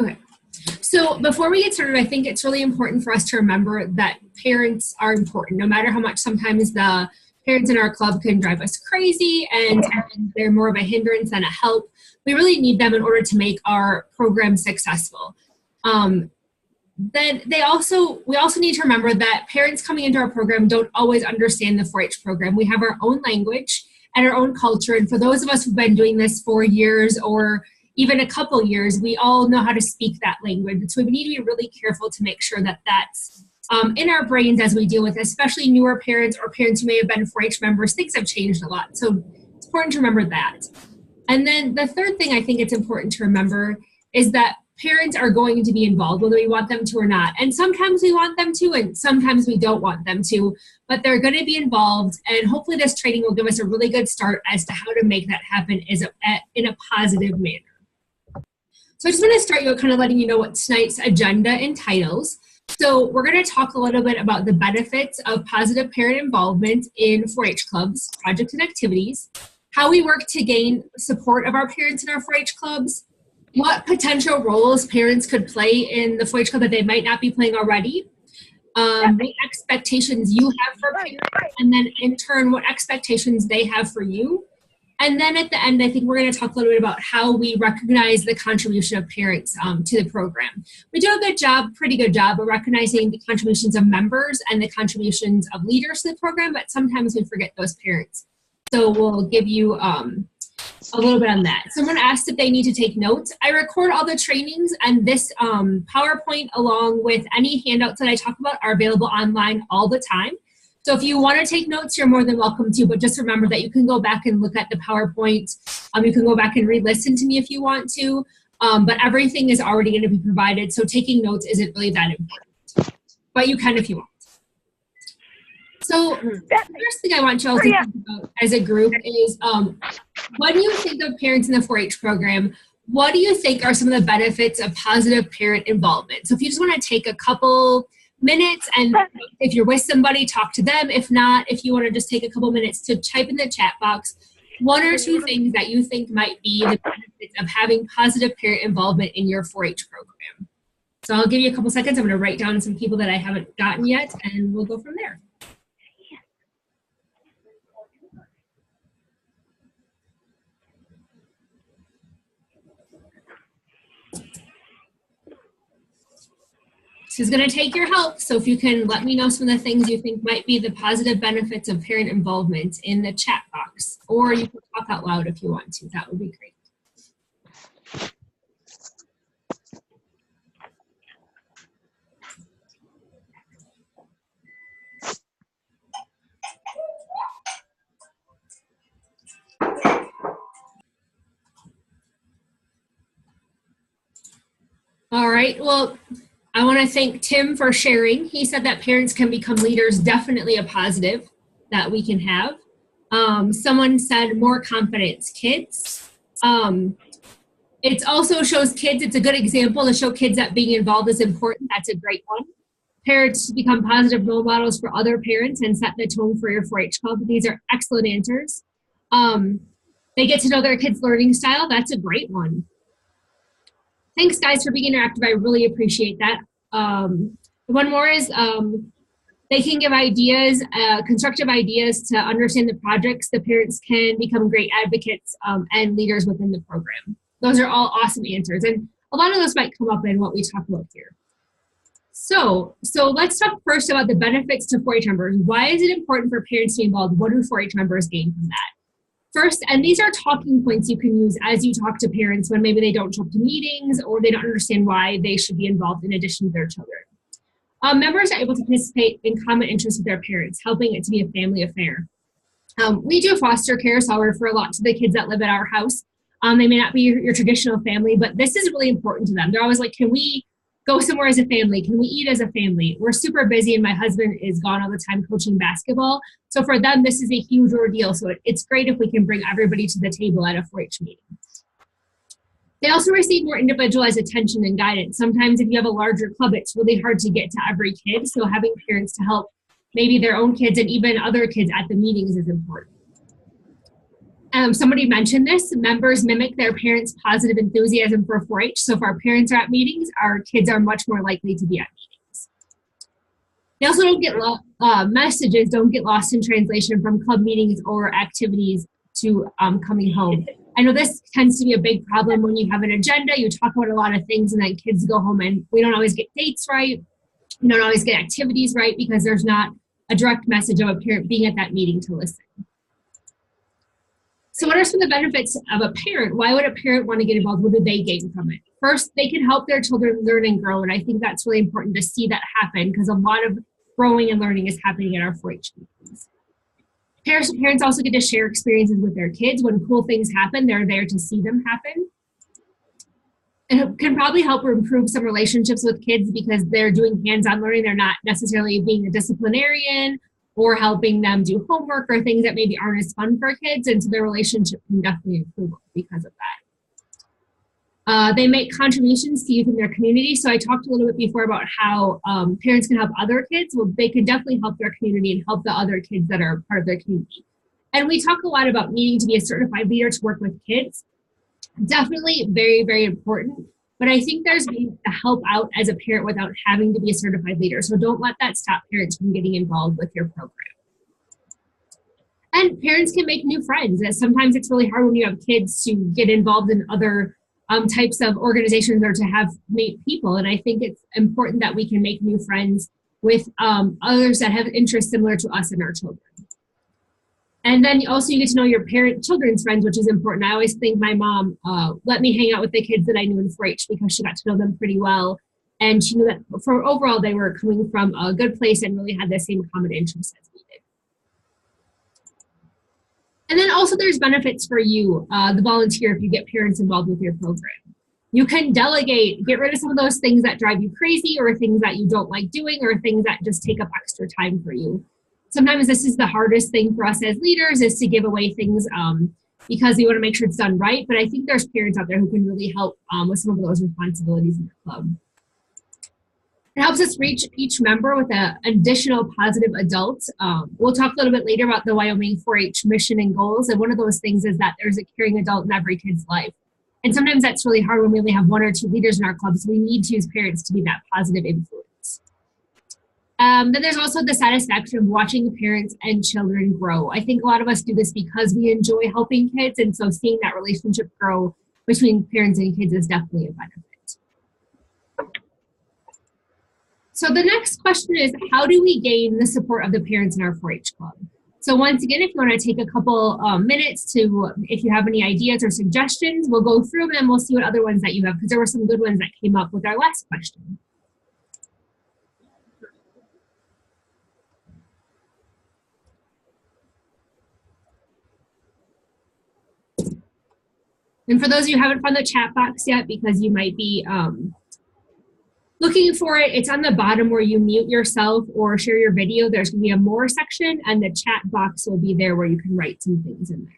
Okay. So before we get started, I think it's really important for us to remember that parents are important, no matter how much sometimes the parents in our club can drive us crazy and they're more of a hindrance than a help. We really need them in order to make our program successful. Then we also need to remember that parents coming into our program don't always understand the 4-H program. We have our own language and our own culture. And for those of us who've been doing this for years or even a couple years, we all know how to speak that language. So we need to be really careful to make sure that that's in our brains as we deal with, especially newer parents or parents who may have been 4-H members. Things have changed a lot. So it's important to remember that. And then the third thing I think it's important to remember is that parents are going to be involved, whether we want them to or not. And sometimes we want them to, and sometimes we don't want them to, but they're going to be involved. And hopefully this training will give us a really good start as to how to make that happen in a positive manner. So I just want to start you kind of letting you know what tonight's agenda entitles. So we're going to talk a little bit about the benefits of positive parent involvement in 4-H clubs, projects, and activities, how we work to gain support of our parents in our 4-H clubs, what potential roles parents could play in the 4-H club that they might not be playing already, what expectations you have for parents, and then in turn, what expectations they have for you. And then at the end, I think we're going to talk a little bit about how we recognize the contribution of parents to the program. We do a good job, pretty good job, of recognizing the contributions of members and the contributions of leaders to the program, but sometimes we forget those parents. So we'll give you a little bit on that. Someone asked if they need to take notes. I record all the trainings, and this PowerPoint along with any handouts that I talk about are available online all the time. So if you want to take notes, you're more than welcome to, but just remember that you can go back and look at the PowerPoint. You can go back and re-listen to me if you want to, but everything is already going to be provided, so taking notes isn't really that important, but you can if you want. So the first thing I want you all to think about as a group is when you think of parents in the 4-H program, what do you think are some of the benefits of positive parent involvement? So if you just want to take a couple minutes, and if you're with somebody, talk to them. If not, if you want to just take a couple minutes to type in the chat box, 1 or 2 things that you think might be the benefits of having positive parent involvement in your 4-H program. So I'll give you a couple seconds. I'm going to write down some people that I haven't gotten yet, and we'll go from there. This is going to take your help, so if you can let me know some of the things you think might be the positive benefits of parent involvement in the chat box, or you can talk out loud if you want to. That would be great. All right, well, I want to thank Tim for sharing. He said that parents can become leaders, definitely a positive that we can have. Someone said more confidence, kids. It also shows kids, it's a good example to show kids that being involved is important. That's a great one. Parents become positive role models for other parents and set the tone for your 4-H club. These are excellent answers. They get to know their kids' learning style. That's a great one. Thanks, guys, for being interactive. I really appreciate that. One more is they can give ideas, constructive ideas to understand the projects. The parents can become great advocates and leaders within the program. Those are all awesome answers. And a lot of those might come up in what we talk about here. So let's talk first about the benefits to 4-H members. Why is it important for parents to be involved? What do 4-H members gain from that? First, and these are talking points you can use as you talk to parents when maybe they don't show up to meetings or they don't understand why they should be involved in addition to their children. Members are able to participate in common interests with their parents, helping it to be a family affair. We do foster care, so I'll refer a lot to the kids that live at our house. They may not be your traditional family, but this is really important to them. They're always like, can we go somewhere as a family? Can we eat as a family? We're super busy and my husband is gone all the time coaching basketball. So for them, this is a huge ordeal. So it's great if we can bring everybody to the table at a 4-H meeting. They also receive more individualized attention and guidance. Sometimes if you have a larger club, it's really hard to get to every kid. So having parents to help maybe their own kids and even other kids at the meetings is important. Somebody mentioned this, members mimic their parents' positive enthusiasm for 4-H. So if our parents are at meetings, our kids are much more likely to be at meetings. They also don't get messages don't get lost in translation from club meetings or activities to coming home. I know this tends to be a big problem when you have an agenda, you talk about a lot of things, and then kids go home and we don't always get dates right. We don't always get activities right because there's not a direct message of a parent being at that meeting to listen. So what are some of the benefits of a parent? Why would a parent want to get involved? What do they gain from it? First, they can help their children learn and grow, and I think that's really important to see that happen because a lot of growing and learning is happening at our 4-H meetings. Parents also get to share experiences with their kids. When cool things happen, they're there to see them happen. It can probably help improve some relationships with kids because they're doing hands-on learning. They're not necessarily being a disciplinarian or helping them do homework or things that maybe aren't as fun for kids. And so their relationship can definitely improve because of that. They make contributions to youth in their community. So I talked a little bit before about how parents can help other kids. Well, they can definitely help their community and help the other kids that are part of their community. And we talk a lot about needing to be a certified leader to work with kids. Definitely very, very important. But I think there's ways to help out as a parent without having to be a certified leader. So don't let that stop parents from getting involved with your program. And parents can make new friends. Sometimes it's really hard when you have kids to get involved in other types of organizations or to have meet people. And I think it's important that we can make new friends with others that have interests similar to us and our children. And then also you get to know your children's friends, which is important. I always think my mom let me hang out with the kids that I knew in 4-H because she got to know them pretty well. And she knew that for overall, they were coming from a good place and really had the same common interests as we did. And then also there's benefits for you, the volunteer, if you get parents involved with your program. You can delegate, get rid of some of those things that drive you crazy or things that you don't like doing or things that just take up extra time for you. Sometimes this is the hardest thing for us as leaders is to give away things because we want to make sure it's done right. But I think there's parents out there who can really help with some of those responsibilities in the club. It helps us reach each member with an additional positive adult. We'll talk a little bit later about the Wyoming 4-H mission and goals. And one of those things is that there's a caring adult in every kid's life. And sometimes that's really hard when we only have 1 or 2 leaders in our clubs. So we need to use parents to be that positive influence. Then there's also the satisfaction of watching parents and children grow. I think a lot of us do this because we enjoy helping kids, and so seeing that relationship grow between parents and kids is definitely a benefit. So the next question is, how do we gain the support of the parents in our 4-H club? So once again, if you want to take a couple minutes to, if you have any ideas or suggestions, we'll go through them and we'll see what other ones that you have, because there were some good ones that came up with our last question. And for those of you who haven't found the chat box yet, because you might be looking for it, it's on the bottom where you mute yourself or share your video. There's going to be a more section, and the chat box will be there where you can write some things in there.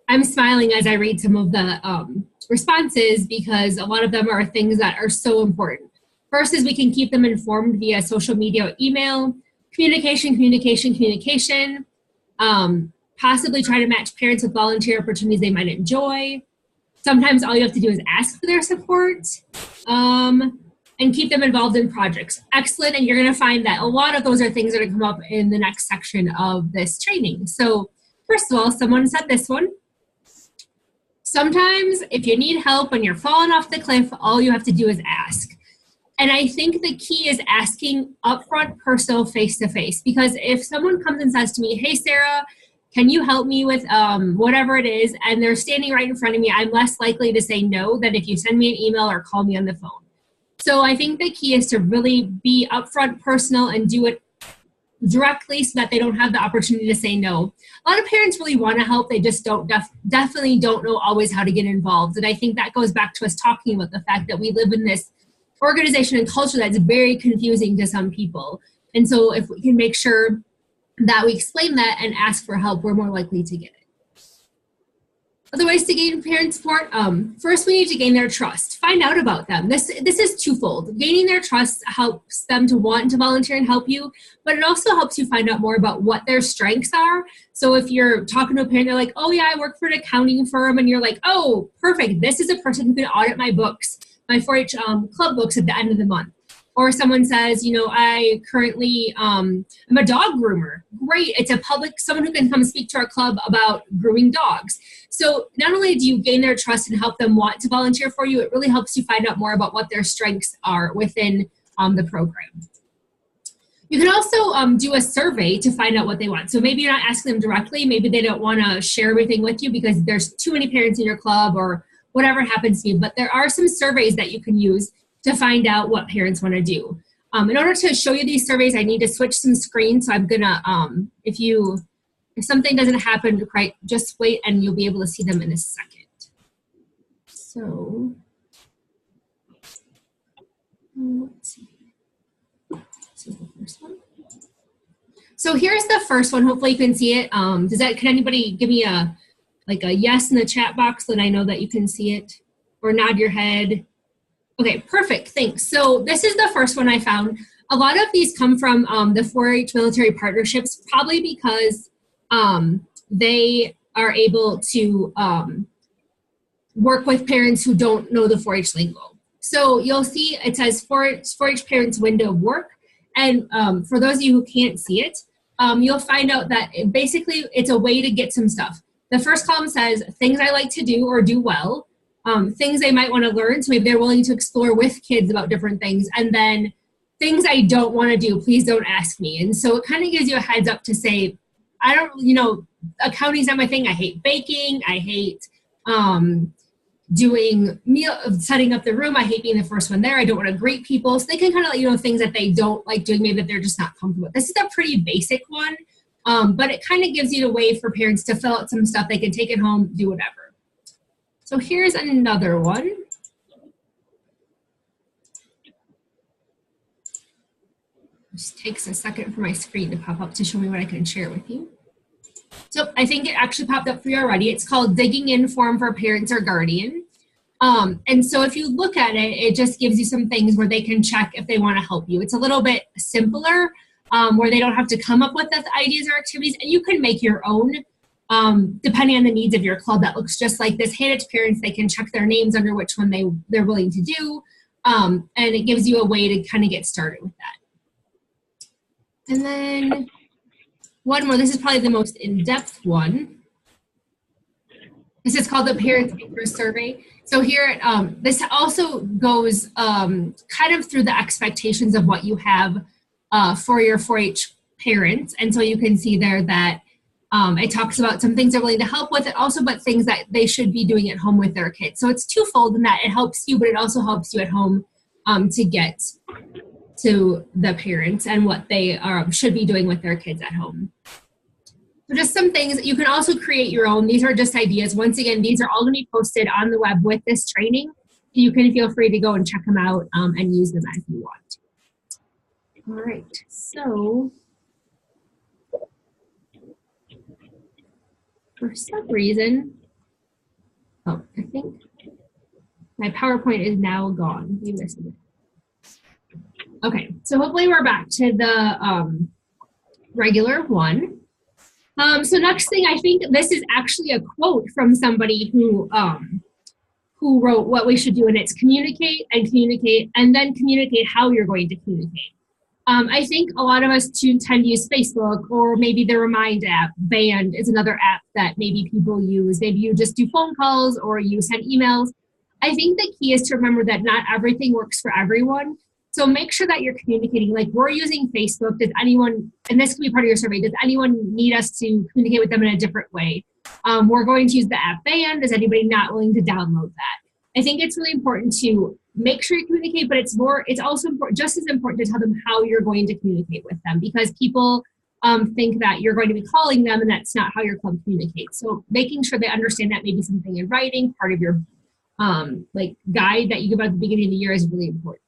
I'm smiling as I read some of the responses because a lot of them are things that are so important. First is we can keep them informed via social media or email, communication, possibly try to match parents with volunteer opportunities they might enjoy. Sometimes all you have to do is ask for their support and keep them involved in projects. Excellent, and you're gonna find that a lot of those are things that are come up in the next section of this training. So first of all, someone said this one. Sometimes if you need help when you're falling off the cliff, all you have to do is ask. And I think the key is asking upfront, personal, face-to-face. Because if someone comes and says to me, hey, Sarah, can you help me with whatever it is, and they're standing right in front of me, I'm less likely to say no than if you send me an email or call me on the phone. So I think the key is to really be upfront, personal, and do it directly so that they don't have the opportunity to say no. A lot of parents really want to help, they just definitely don't know always how to get involved. And I think that goes back to us talking about the fact that we live in this organization and culture that's very confusing to some people. And so if we can make sure that we explain that and ask for help, we're more likely to get it. Other ways to gain parent support. First, we need to gain their trust. Find out about them. This is twofold. Gaining their trust helps them to want to volunteer and help you, but it also helps you find out more about what their strengths are. So if you're talking to a parent, they're like, oh yeah, I work for an accounting firm, and you're like, oh, perfect. This is a person who can audit my books, my 4-H club books at the end of the month. Or someone says, you know, I currently am a dog groomer. Great, it's a public, someone who can come speak to our club about grooming dogs. So not only do you gain their trust and help them want to volunteer for you, it really helps you find out more about what their strengths are within the program. You can also do a survey to find out what they want. So maybe you're not asking them directly, maybe they don't want to share everything with you because there's too many parents in your club or whatever happens to you, but there are some surveys that you can use to find out what parents want to do. In order to show you these surveys, I need to switch some screens. So I'm gonna, if something doesn't happen, right, just wait and you'll be able to see them in a second. So, let's see. This is the first one. So here's the first one. Hopefully you can see it. Can anybody give me a yes in the chat box so that I know that you can see it, or nod your head? Okay, perfect, thanks. So this is the first one I found. A lot of these come from the 4-H military partnerships, probably because they are able to work with parents who don't know the 4-H lingo. So you'll see it says 4-H parents window of work. And for those of you who can't see it, you'll find out that basically it's a way to get some stuff. The first column says things I like to do or do well. Things they might want to learn, so maybe they're willing to explore with kids about different things, and then things I don't want to do, please don't ask me. And so it kind of gives you a heads up to say, I don't, accounting's not my thing. I hate baking. I hate setting up the room. I hate being the first one there. I don't want to greet people. So they can kind of let you know things that they don't like doing, maybe that they're just not comfortable with. This is a pretty basic one, but it kind of gives you a way for parents to fill out some stuff. They can take it home, do whatever. So here's another one. Just takes a second for my screen to pop up to show me what I can share with you. So I think it actually popped up for you already. It's called Digging In Form for Parents or Guardian. And so if you look at it, it just gives you some things where they can check if they want to help you. It's a little bit simpler, where they don't have to come up with the ideas or activities, and you can make your own. Depending on the needs of your club, that looks just like this. Hand it to parents, they can check their names under which one they're willing to do, and it gives you a way to kind of get started with that. And then one more, this is probably the most in-depth one. This is called the Parents Interest Survey. So here, this also goes kind of through the expectations of what you have for your 4-H parents, and so you can see there that it talks about some things they're willing to help with, also but things that they should be doing at home with their kids. So it's twofold in that it helps you, but it also helps you at home to get to the parents and what they should be doing with their kids at home. So just some things. You can also create your own. These are just ideas. Once again, these are all going to be posted on the web with this training. You can feel free to go and check them out and use them as you want. All right, so for some reason, I think my PowerPoint is now gone. You missed it. Okay, so hopefully we're back to the regular one. So next thing, I think this is actually a quote from somebody who wrote what we should do, and it's communicate, and then communicate how you're going to communicate. I think a lot of us tend to use Facebook, or maybe the Remind app. Band is another app that maybe people use. Maybe you just do phone calls or you send emails. I think the key is to remember that not everything works for everyone. So make sure that you're communicating. Like, we're using Facebook. Does anyone, and this can be part of your survey, does anyone need us to communicate with them in a different way? We're going to use the app Band. Is anybody not willing to download that? I think it's really important to make sure you communicate, but it's also important, just as important, to tell them how you're going to communicate with them, because people think that you're going to be calling them, and that's not how your club communicates. So making sure they understand that maybe something in writing, part of your guide that you give at the beginning of the year, is really important.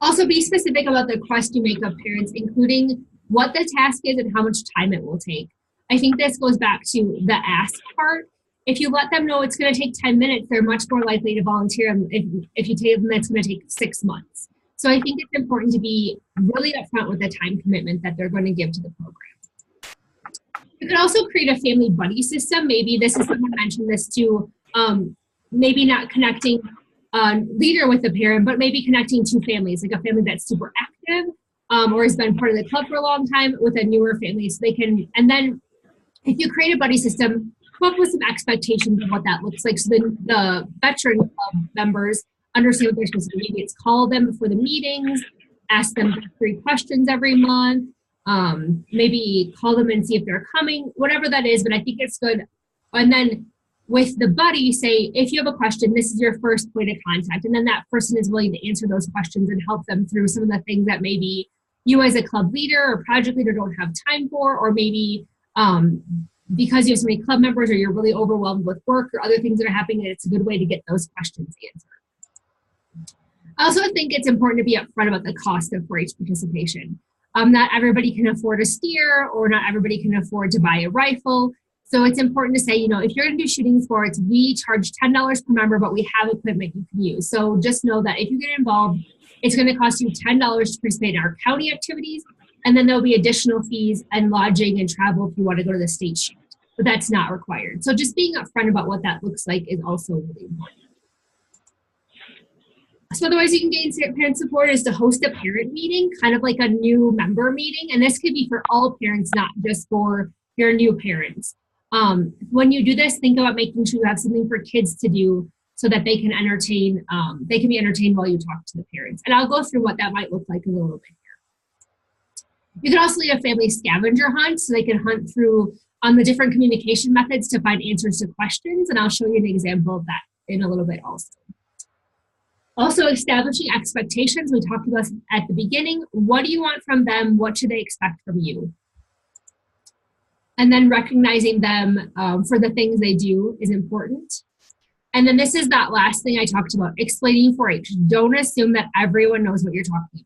Also, be specific about the request you make of parents, including what the task is and how much time it will take. I think this goes back to the ask part. If you let them know it's going to take 10 minutes, they're much more likely to volunteer. And if you tell them that's going to take 6 months. So I think it's important to be really upfront with the time commitment that they're going to give to the program. You could also create a family buddy system. Maybe this is someone mentioned this too. Maybe not connecting a leader with a parent, but maybe connecting two families, like a family that's super active or has been part of the club for a long time with a newer family. So they can, and then if you create a buddy system, come up with some expectations of what that looks like. So then the veteran club members understand what they're supposed to do. Maybe it's call them before the meetings, ask them 3 questions every month, maybe call them and see if they're coming, whatever that is, but I think it's good. And then with the buddy, say, if you have a question, this is your first point of contact. And then that person is willing to answer those questions and help them through some of the things that maybe you as a club leader or project leader don't have time for, or maybe because you have so many club members or you're really overwhelmed with work or other things that are happening, it's a good way to get those questions answered. I also think it's important to be upfront about the cost of 4-H participation. Not everybody can afford a steer, or not everybody can afford to buy a rifle. So it's important to say, you know, if you're going to do shooting sports, we charge $10 per member, but we have equipment you can use. So just know that if you get involved, it's going to cost you $10 to participate in our county activities. And then there'll be additional fees and lodging and travel if you want to go to the state shoot, but that's not required. So just being upfront about what that looks like is also really important. So otherwise you can gain parent support is to host a parent meeting, kind of like a new member meeting. And this could be for all parents, not just for your new parents. When you do this, think about making sure you have something for kids to do so that they can entertain, they can be entertained while you talk to the parents. And I'll go through what that might look like in a little bit here. You can also lead a family scavenger hunt so they can hunt through the different communication methods to find answers to questions. And I'll show you an example of that in a little bit also. Also, establishing expectations. We talked about at the beginning. What do you want from them? What should they expect from you? And then recognizing them for the things they do is important. And then this is that last thing I talked about, explaining 4-H. Don't assume that everyone knows what you're talking about.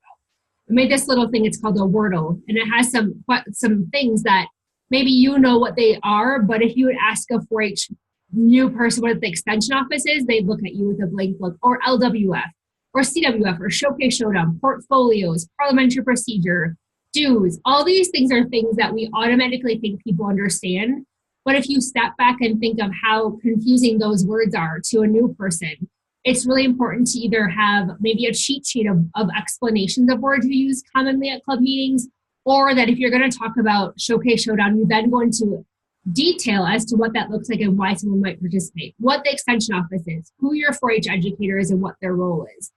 I made this little thing, it's called a Wordle, and it has some things that maybe you know what they are, but if you would ask a 4-H new person what the extension office is, they'd look at you with a blank look, or LWF, or CWF, or Showcase Showdown, portfolios, parliamentary procedure, dues. All these things are things that we automatically think people understand. But if you step back and think of how confusing those words are to a new person, it's really important to either have maybe a cheat sheet of explanations of words you use commonly at club meetings, or that if you're going to talk about Showcase Showdown, you then go into detail as to what that looks like and why someone might participate, what the extension office is, who your 4-H educator is, and what their role is.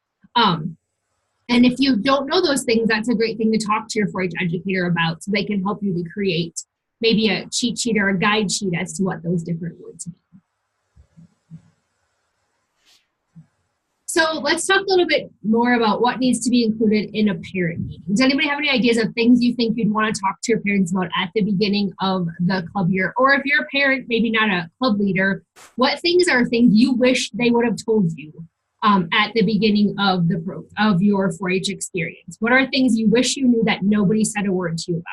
And if you don't know those things, that's a great thing to talk to your 4-H educator about so they can help you to create maybe a cheat sheet or a guide sheet as to what those different words mean. So let's talk a little bit more about what needs to be included in a parent meeting. Does anybody have any ideas of things you think you'd want to talk to your parents about at the beginning of the club year? Or if you're a parent, maybe not a club leader, what things are things you wish they would have told you at the beginning of your 4-H experience? What are things you wish you knew that nobody said a word to you about?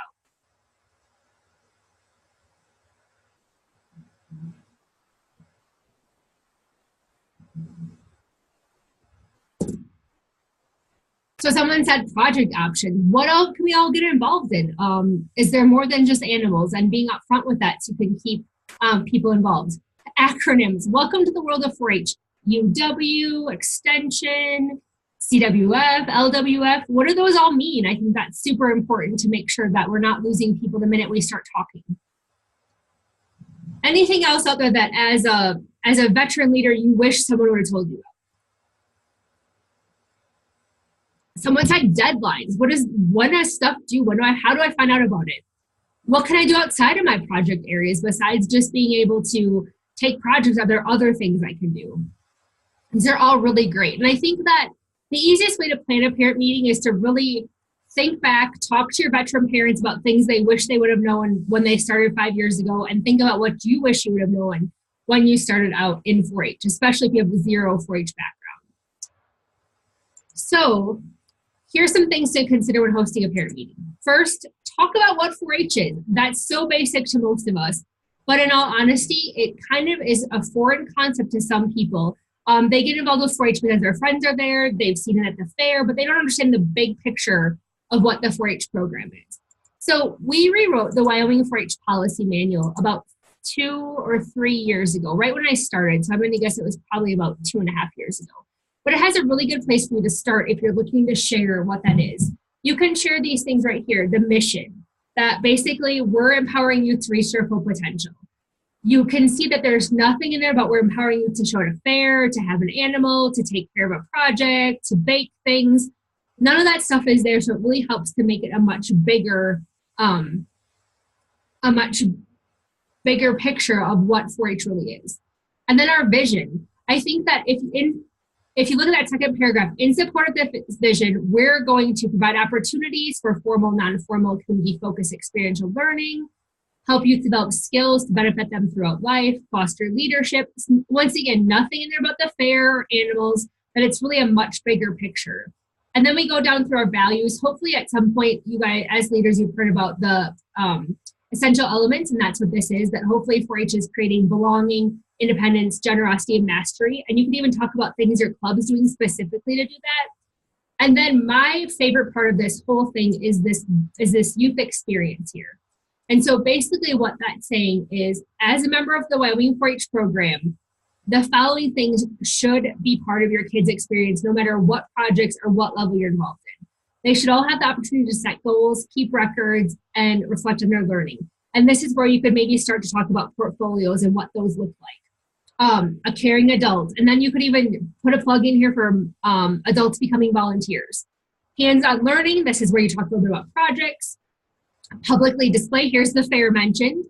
So someone said project option. What else can we all get involved in? Is there more than just animals? And being upfront with that so you can keep people involved. Acronyms. Welcome to the world of 4-H. UW, Extension, CWF, LWF. What do those all mean? I think that's super important to make sure that we're not losing people the minute we start talking. Anything else out there that as a veteran leader you wish someone would have told you about? Someone said deadlines. When does stuff due? How do I find out about it? What can I do outside of my project areas besides just being able to take projects? Are there other things I can do? These are all really great. And I think that the easiest way to plan a parent meeting is to really think back, talk to your veteran parents about things they wish they would have known when they started 5 years ago, and think about what you wish you would have known when you started out in 4-H, especially if you have zero 4-H background. So here's some things to consider when hosting a parent meeting. First, talk about what 4-H is. That's so basic to most of us. But in all honesty, it kind of is a foreign concept to some people. They get involved with 4-H because their friends are there, they've seen it at the fair, but they don't understand the big picture of what the 4-H program is. So we rewrote the Wyoming 4-H policy manual about 2 or 3 years ago, right when I started. So I'm going to guess it was probably about 2.5 years ago. But it has a really good place for you to start if you're looking to share what that is. You can share these things right here, the mission, that basically we're empowering you to reach their full potential. You can see that there's nothing in there about we're empowering you to show at a fair, to have an animal, to take care of a project, to bake things. None of that stuff is there, so it really helps to make it a much bigger picture of what 4-H really is. And then our vision. I think that if you look at that second paragraph, in support of this vision, we're going to provide opportunities for formal, non-formal, community-focused experiential learning, help youth develop skills to benefit them throughout life, foster leadership. Once again, nothing in there about the fair or animals, but it's really a much bigger picture. And then we go down through our values. Hopefully at some point, you guys, as leaders, you've heard about the essential elements, and that's what this is, that hopefully 4-H is creating belonging, independence, generosity, and mastery. And you can even talk about things your club is doing specifically to do that. And then my favorite part of this whole thing is this youth experience here. And so basically what that's saying is, as a member of the Wyoming 4-H program, the following things should be part of your kids' experience, no matter what projects or what level you're involved in. They should all have the opportunity to set goals, keep records, and reflect on their learning. And this is where you could maybe start to talk about portfolios and what those look like. A caring adult. And then you could even put a plug in here for adults becoming volunteers. Hands-on learning. This is where you talk a little bit about projects. Publicly display, here's the fair mentioned,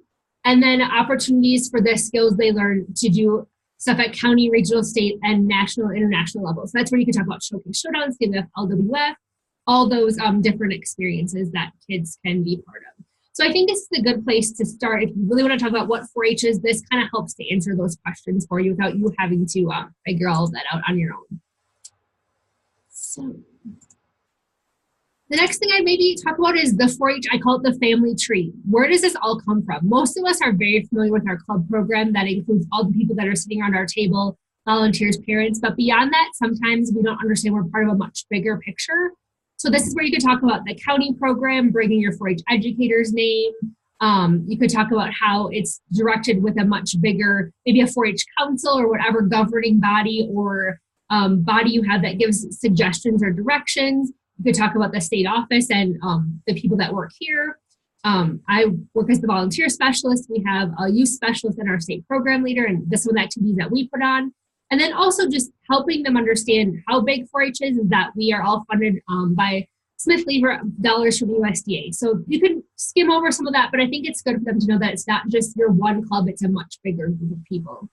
and then opportunities for the skills they learn to do stuff at county, regional, state, and national, international levels. So that's where you can talk about Showcase Showdowns, CMF, LWF, all those different experiences that kids can be part of. So I think this is a good place to start. If you really want to talk about what 4-H is, this kind of helps to answer those questions for you without you having to figure all of that out on your own. So the next thing I maybe talk about is the 4-H, I call it the family tree. Where does this all come from? Most of us are very familiar with our club program that includes all the people that are sitting around our table, volunteers, parents, but beyond that, sometimes we don't understand we're part of a much bigger picture. So this is where you could talk about the county program, bringing your 4-H educator's name. You could talk about how it's directed with a much bigger, maybe a 4-H council or whatever governing body or body you have that gives suggestions or directions. You could talk about the state office and the people that work here. I work as the volunteer specialist. We have a youth specialist and our state program leader, and this one of the activities that we put on. And then also just helping them understand how big 4-H is that we are all funded by Smith Lever dollars from USDA. So you can skim over some of that, but I think it's good for them to know that it's not just your one club, it's a much bigger group of people.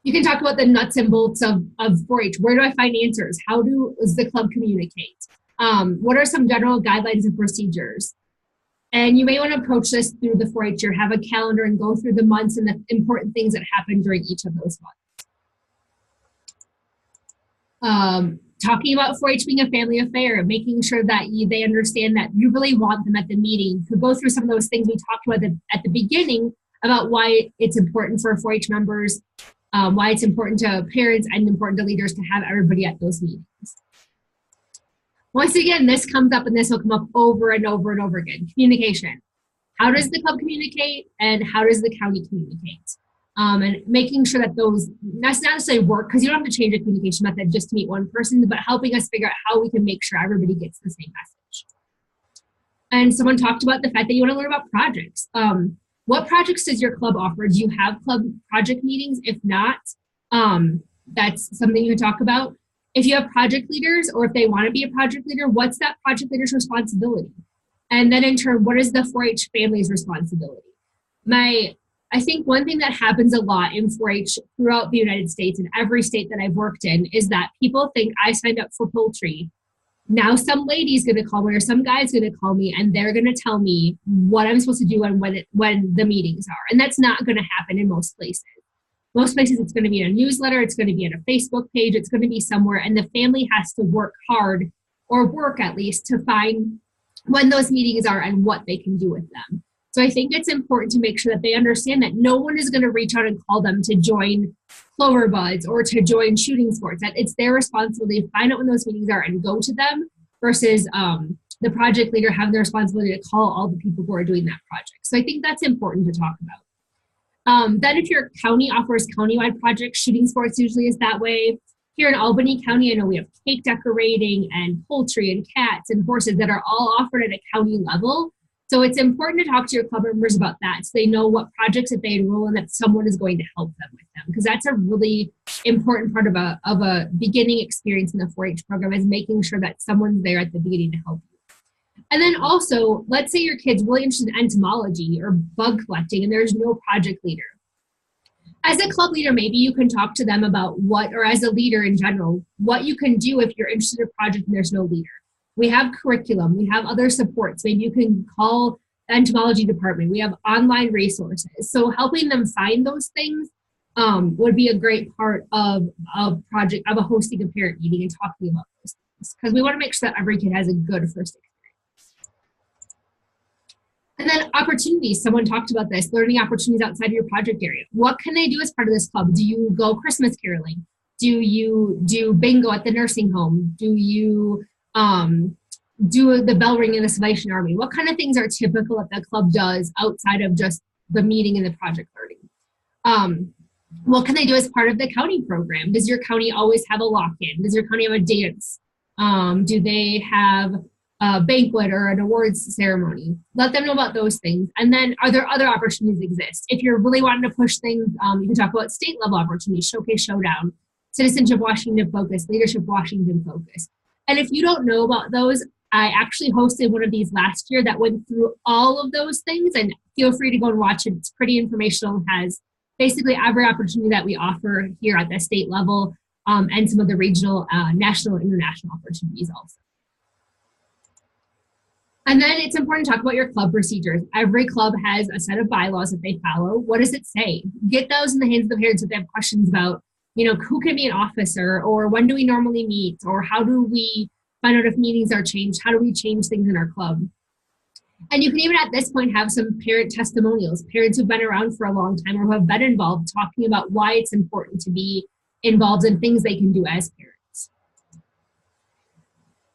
You can talk about the nuts and bolts of 4-H. Where do I find answers? How does the club communicate? What are some general guidelines and procedures? And you may want to approach this through the 4-H year, have a calendar and go through the months and the important things that happen during each of those months. Talking about 4-H being a family affair, making sure that they understand that you really want them at the meeting. To go through some of those things we talked about at the beginning about why it's important for 4-H members, why it's important to parents and important to leaders to have everybody at those meetings. Once again, this comes up and this will come up over and over and over again. Communication. How does the club communicate and how does the county communicate? And making sure that those, that's not necessarily work, because you don't have to change the communication method just to meet one person, but helping us figure out how we can make sure everybody gets the same message. And someone talked about the fact that you want to learn about projects. What projects does your club offer? Do you have club project meetings? If not, that's something you can talk about. If you have project leaders or if they want to be a project leader, what's that project leader's responsibility? And then in turn, what is the 4-H family's responsibility? I think one thing that happens a lot in 4-H throughout the United States and every state that I've worked in is that people think I signed up for poultry. Now some lady's going to call me or some guy's going to call me and they're going to tell me what I'm supposed to do and when the meetings are. And that's not going to happen in most places. Most places it's going to be in a newsletter, it's going to be on a Facebook page, it's going to be somewhere, and the family has to work hard, or work at least, to find when those meetings are and what they can do with them. So I think it's important to make sure that they understand that no one is going to reach out and call them to join Clover Buds or to join shooting sports, that it's their responsibility to find out when those meetings are and go to them versus the project leader having the responsibility to call all the people who are doing that project. So I think that's important to talk about. Then if your county offers countywide projects, shooting sports usually is that way. Here in Albany County, I know we have cake decorating and poultry and cats and horses that are all offered at a county level. So it's important to talk to your club members about that so they know what projects that they enroll in that someone is going to help them with them, because that's a really important part of a beginning experience in the 4-H program, is making sure that someone's there at the beginning to help you. And then also, let's say your kid's really interested in entomology or bug collecting and there's no project leader. As a club leader, maybe you can talk to them about what, or as a leader in general, what you can do if you're interested in a project and there's no leader. We have curriculum, we have other supports. Maybe you can call the entomology department. We have online resources. So helping them find those things would be a great part of a project, of a hosting a parent meeting and talking about those things, because we want to make sure that every kid has a good first experience. And then opportunities, someone talked about this, learning opportunities outside of your project area. What can they do as part of this club? Do you go Christmas caroling? Do you do bingo at the nursing home? Do you do the bell ring in the Salvation Army? What kind of things are typical that the club does outside of just the meeting and the project learning? What can they do as part of the county program? Does your county always have a lock-in? Does your county have a dance? Do they have a banquet or an awards ceremony? Let them know about those things. And then are there other opportunities exist? If you're really wanting to push things, you can talk about state level opportunities, Showcase Showdown, Citizenship Washington Focus, Leadership Washington Focus. And if you don't know about those, I actually hosted one of these last year that went through all of those things, and feel free to go and watch it. It's pretty informational, has basically every opportunity that we offer here at the state level, and some of the regional, national, and international opportunities also. And then it's important to talk about your club procedures. Every club has a set of bylaws that they follow. What does it say? Get those in the hands of the parents if they have questions about, who can be an officer, or when do we normally meet, or how do we find out if meetings are changed? How do we change things in our club? And you can even at this point have some parent testimonials, parents who've been around for a long time or who have been involved, talking about why it's important to be involved in things they can do as parents.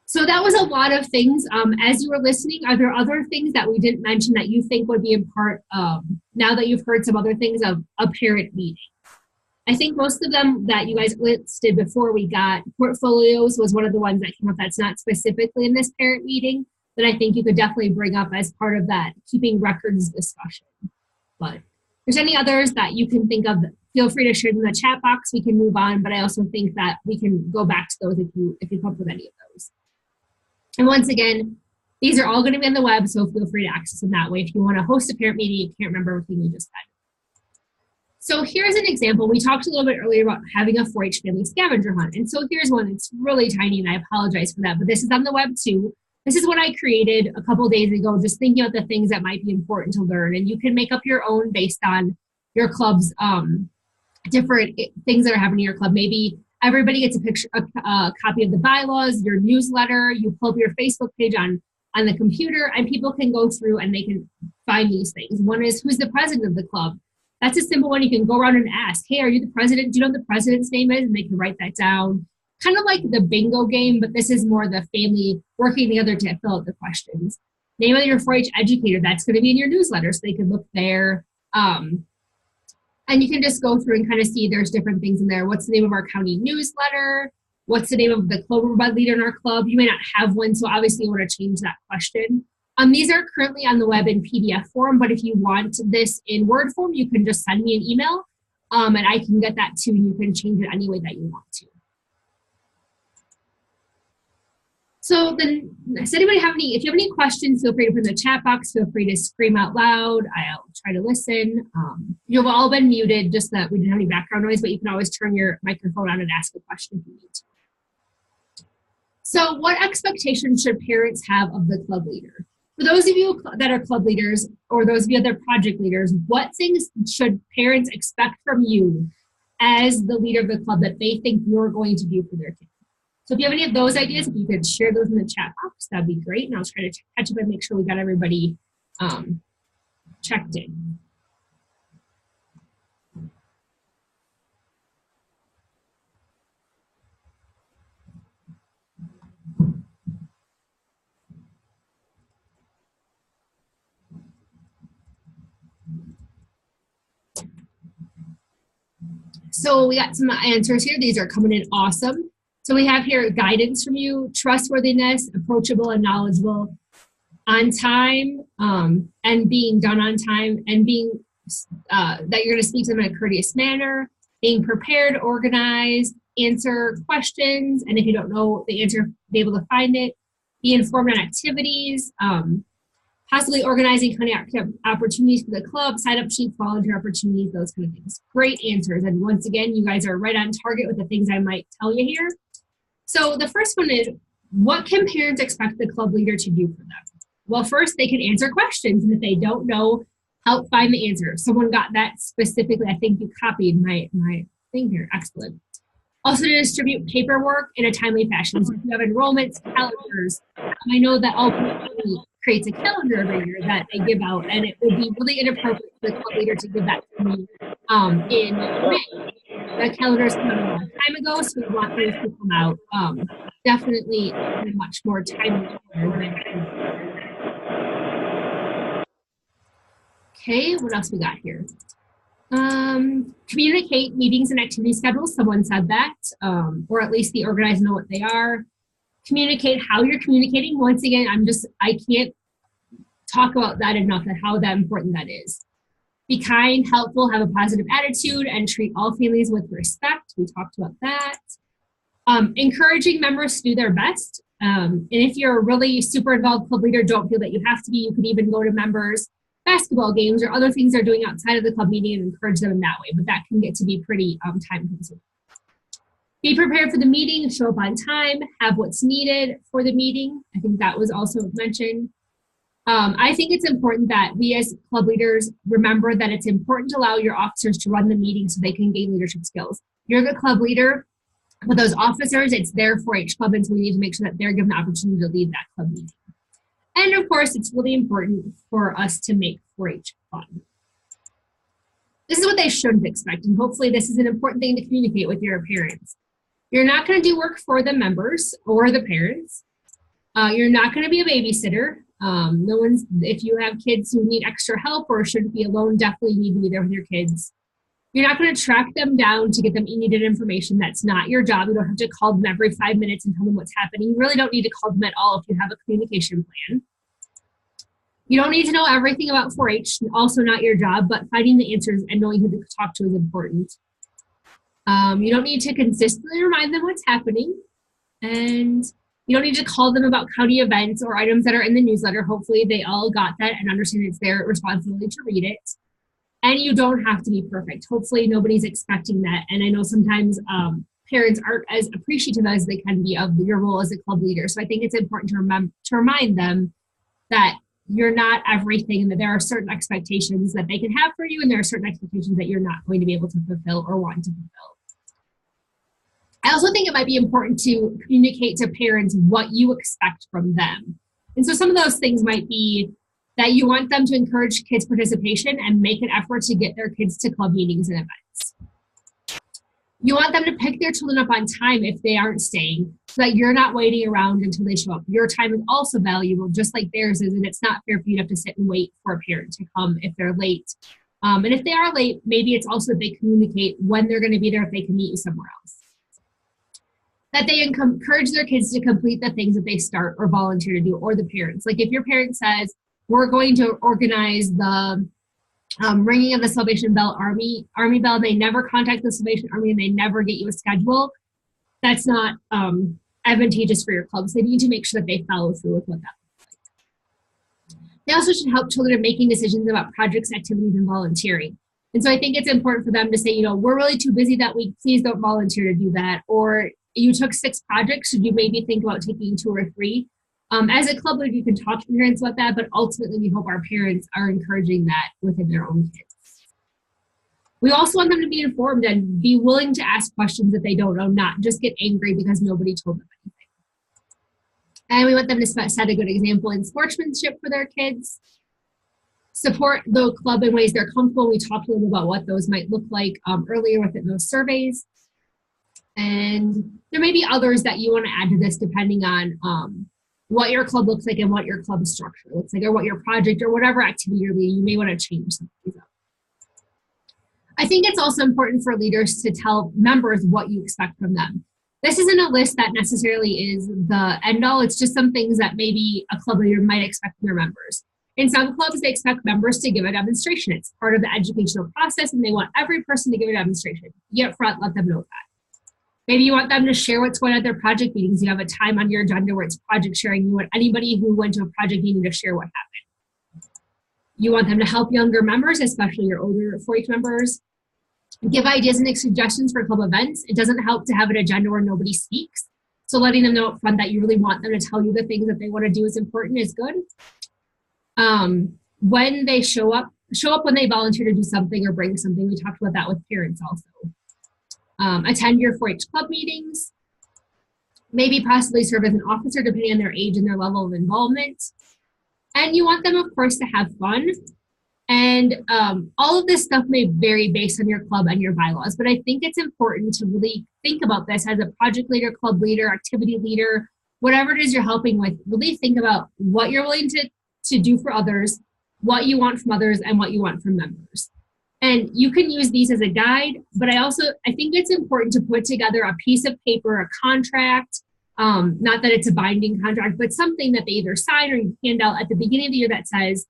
So that was a lot of things. As you were listening, are there other things that we didn't mention that you think would be a part, now that you've heard some other things, of a parent meeting? I think most of them that you guys listed before we got, portfolios was one of the ones that came up that's not specifically in this parent meeting, that I think you could definitely bring up as part of that keeping records discussion. But if there's any others that you can think of, feel free to share them in the chat box. We can move on, but I also think that we can go back to those if you come up with any of those. And once again, these are all going to be on the web, so feel free to access them that way if you want to host a parent meeting, you can't remember everything we just said. So here's an example. We talked a little bit earlier about having a 4-H family scavenger hunt. And so here's one that's really tiny, and I apologize for that, but this is on the web too. This is what I created a couple days ago, just thinking about the things that might be important to learn. And you can make up your own based on your club's different things that are happening in your club. Maybe everybody gets a copy of the bylaws, your newsletter, you pull up your Facebook page on the computer, and people can go through and they can find these things. One is, who's the president of the club? That's a simple one. You can go around and ask, hey, are you the president? Do you know what the president's name is? And they can write that down. Kind of like the bingo game, but this is more the family working together to fill out the questions. Name of your 4-H educator. That's going to be in your newsletter, so they can look there. And you can just go through and kind of see there's different things in there. What's the name of our county newsletter? What's the name of the Clover Bud leader in our club? You may not have one, so obviously you want to change that question. These are currently on the web in PDF form, but if you want this in Word form, you can just send me an email, and I can get that too, and you can change it any way that you want to. So then, does anybody have if you have any questions, feel free to put in the chat box, feel free to scream out loud. I'll try to listen. You've all been muted, just that we didn't have any background noise, but you can always turn your microphone on and ask a question if you need to. So what expectations should parents have of the club leader? For those of you that are club leaders, or those of you that are project leaders, what things should parents expect from you as the leader of the club that they think you're going to do for their kids? So if you have any of those ideas, if you could share those in the chat box, that'd be great. And I'll try to catch up and make sure we got everybody checked in. So we got some answers here. These are coming in awesome. So we have here guidance from you, trustworthiness, approachable and knowledgeable, on time, and being done on time, and being that you're going to speak to them in a courteous manner, being prepared, organized, answer questions, and if you don't know the answer, be able to find it, be informed on activities, possibly organizing kind of opportunities for the club, sign up sheets, volunteer opportunities, those kind of things. Great answers. And once again, you guys are right on target with the things I might tell you here. So the first one is, what can parents expect the club leader to do for them? Well, first, they can answer questions. And if they don't know, help find the answer. Someone got that specifically. I think you copied my thing here. Excellent. Also, to distribute paperwork in a timely fashion. So if you have enrollments, calendars, I know that all creates a calendar every year that they give out, and it would be really inappropriate for the club leader to give that to me in May. The calendars came out a long time ago, so we want those to come out definitely in a much more timely manner. Okay, what else we got here? Communicate meetings and activity schedules. Someone said that, or at least the organizers know what they are. Communicate how you're communicating. Once again, I can't talk about that enough, and how that important that is. Be kind, helpful, have a positive attitude, and treat all families with respect. We talked about that. Encouraging members to do their best. And if you're a really super involved club leader, don't feel that you have to be. You could even go to members' basketball games or other things they're doing outside of the club meeting and encourage them in that way. But that can get to be pretty time consuming. Be prepared for the meeting, show up on time, have what's needed for the meeting. I think that was also mentioned. I think it's important that we as club leaders remember that it's important to allow your officers to run the meeting so they can gain leadership skills. You're the club leader, but those officers, it's their 4-H club, and so we need to make sure that they're given the opportunity to lead that club meeting. And of course, it's really important for us to make 4-H fun. This is what they shouldn't expect, and hopefully this is an important thing to communicate with your parents. You're not going to do work for the members or the parents. You're not going to be a babysitter. If you have kids who need extra help or shouldn't be alone, definitely need to be there with your kids. You're not going to track them down to get them needed information. That's not your job. You don't have to call them every 5 minutes and tell them what's happening. You really don't need to call them at all if you have a communication plan. You don't need to know everything about 4-H, also not your job, but finding the answers and knowing who to talk to is important. You don't need to consistently remind them what's happening, and you don't need to call them about county events or items that are in the newsletter. Hopefully they all got that and understand it's their responsibility to read it. And you don't have to be perfect. Hopefully nobody's expecting that. And I know sometimes parents aren't as appreciative as they can be of your role as a club leader. So I think it's important to remind them that you're not everything, and that there are certain expectations that they can have for you, and there are certain expectations that you're not going to be able to fulfill or want to fulfill. I also think it might be important to communicate to parents what you expect from them. And so some of those things might be that you want them to encourage kids' participation and make an effort to get their kids to club meetings and events. You want them to pick their children up on time if they aren't staying, so that you're not waiting around until they show up. Your time is also valuable, just like theirs is, and it's not fair for you to have to sit and wait for a parent to come if they're late. And if they are late, maybe it's also that they communicate when they're going to be there if they can meet you somewhere else. That they encourage their kids to complete the things that they start or volunteer to do, or the parents. Like if your parent says, we're going to organize the ringing of the Salvation Bell Army Bell, they never contact the Salvation Army and they never get you a schedule, that's not advantageous for your clubs. They need to make sure that they follow through with what that looks like. They also should help children in making decisions about projects, activities, and volunteering. And so I think it's important for them to say, we're really too busy that week, please don't volunteer to do that. Or you took 6 projects, should you maybe think about taking 2 or 3? As a club leader, you can talk to parents about that, but ultimately we hope our parents are encouraging that within their own kids. We also want them to be informed and be willing to ask questions that they don't know, not just get angry because nobody told them anything. And we want them to set a good example in sportsmanship for their kids. support the club in ways they're comfortable. We talked a little about what those might look like earlier within those surveys. And there may be others that you want to add to this depending on what your club looks like and what your club structure looks like, or what your project or whatever activity you're leading. You may want to change some of these up. I think it's also important for leaders to tell members what you expect from them. This isn't a list that necessarily is the end all. It's just some things that maybe a club leader might expect from their members. In some clubs, they expect members to give a demonstration. It's part of the educational process, and they want every person to give a demonstration. Be upfront, let them know that. Maybe you want them to share what's going on at their project meetings. You have a time on your agenda where it's project sharing. You want anybody who went to a project meeting to share what happened. You want them to help younger members, especially your older 4-H members. Give ideas and suggestions for club events. It doesn't help to have an agenda where nobody speaks. So letting them know up front that you really want them to tell you the things that they want to do is important is good. When they show up when they volunteer to do something or bring something. We talked about that with parents also. Attend your 4-H club meetings. Maybe possibly serve as an officer depending on their age and their level of involvement. And you want them, of course, to have fun. And all of this stuff may vary based on your club and your bylaws, but I think it's important to really think about this as a project leader, club leader, activity leader, whatever it is you're helping with. Really think about what you're willing to do for others, what you want from others, and what you want from members. And you can use these as a guide, but I think it's important to put together a piece of paper, a contract, not that it's a binding contract, but something that they either sign or you hand out at the beginning of the year that says,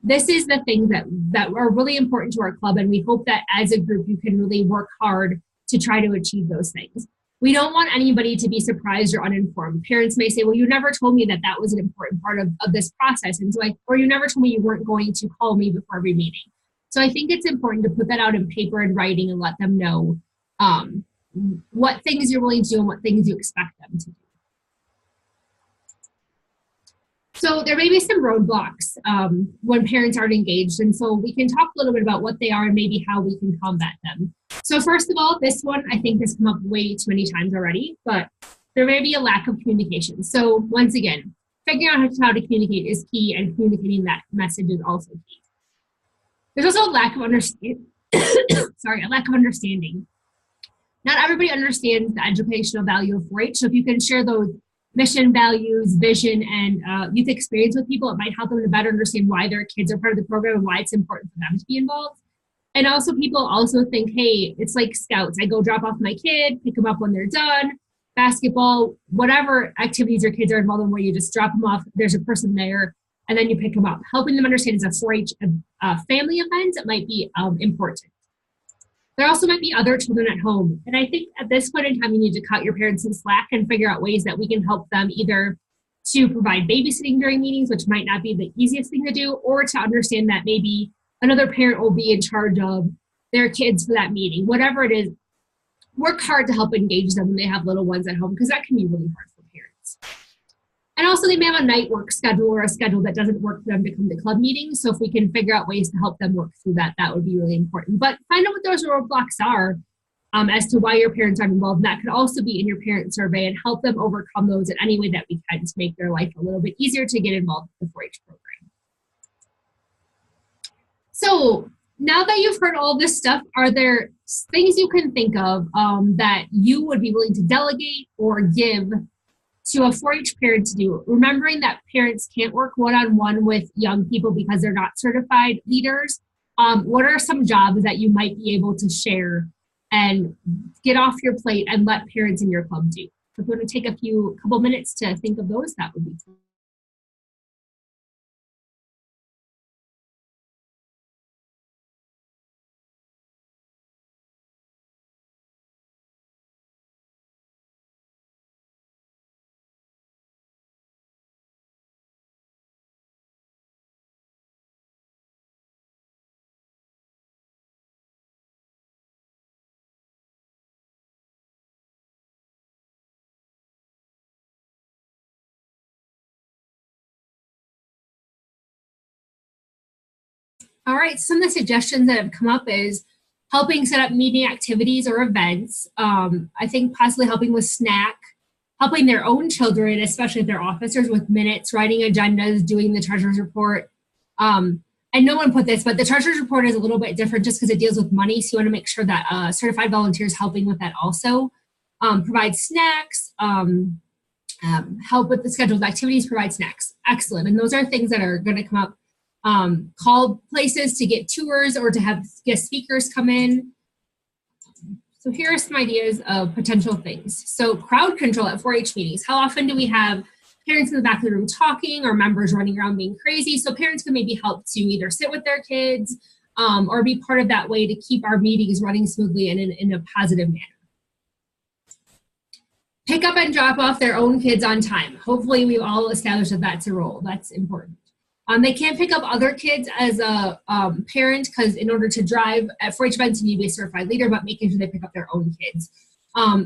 this is the things that are really important to our club, and we hope that as a group you can really work hard to try to achieve those things. We don't want anybody to be surprised or uninformed. Parents may say, well, you never told me that was an important part of this process, and so or you never told me you weren't going to call me before every meeting. So I think it's important to put that out in paper and writing and let them know what things you're willing to do and what things you expect them to do. So there may be some roadblocks when parents aren't engaged, and so we can talk a little bit about what they are and maybe how we can combat them. So first of all, this one I think has come up way too many times already, but there may be a lack of communication. So once again, figuring out how to communicate is key, and communicating that message is also key. There's also a lack of understanding. A lack of understanding. Not everybody understands the educational value of 4-H, so if you can share those mission, values, vision, and youth experience with people, it might help them to better understand why their kids are part of the program and why it's important for them to be involved. And also people also think, hey, it's like scouts. I go drop off my kid, pick them up when they're done, basketball, whatever activities your kids are involved in where you just drop them off, there's a person there, and then you pick them up. Helping them understand it's a 4-H family event, it might be important. There also might be other children at home. And I think at this point in time, you need to cut your parents some slack and figure out ways that we can help them either to provide babysitting during meetings, which might not be the easiest thing to do, or to understand that maybe another parent will be in charge of their kids for that meeting. Whatever it is, work hard to help engage them when they have little ones at home, because that can be really hard for parents. And also they may have a night work schedule or a schedule that doesn't work for them to come to club meetings. So if we can figure out ways to help them work through that, that would be really important. But find out what those roadblocks are as to why your parents aren't involved. And that could also be in your parent survey, and help them overcome those in any way that we can to make their life a little bit easier to get involved with the 4-H program. So now that you've heard all this stuff, are there things you can think of that you would be willing to delegate or give to a 4-H parent to do, remembering that parents can't work one-on-one with young people because they're not certified leaders? What are some jobs that you might be able to share and get off your plate and let parents in your club do? So if you want to take a couple minutes to think of those, that would be cool. All right, some of the suggestions that have come up is helping set up meeting activities or events. I think possibly helping with snack, helping their own children, especially if they're officers, with minutes, writing agendas, doing the treasurer's report. And and no one put this, but the treasurer's report is a little bit different just because it deals with money. So you want to make sure that certified volunteers helping with that also. Provide snacks, help with the scheduled activities, provide snacks. Excellent. And those are things that are going to come up. Call places to get tours or to have guest speakers come in. So here are some ideas of potential things. So crowd control at 4-H meetings. How often do we have parents in the back of the room talking or members running around being crazy? So parents can maybe help to either sit with their kids or be part of that way to keep our meetings running smoothly and in a positive manner. Pick up and drop off their own kids on time. Hopefully we've all established that that's a role. That's important. They can't pick up other kids as a parent because in order to drive at 4-H events, you need to be a certified leader, but making sure they pick up their own kids.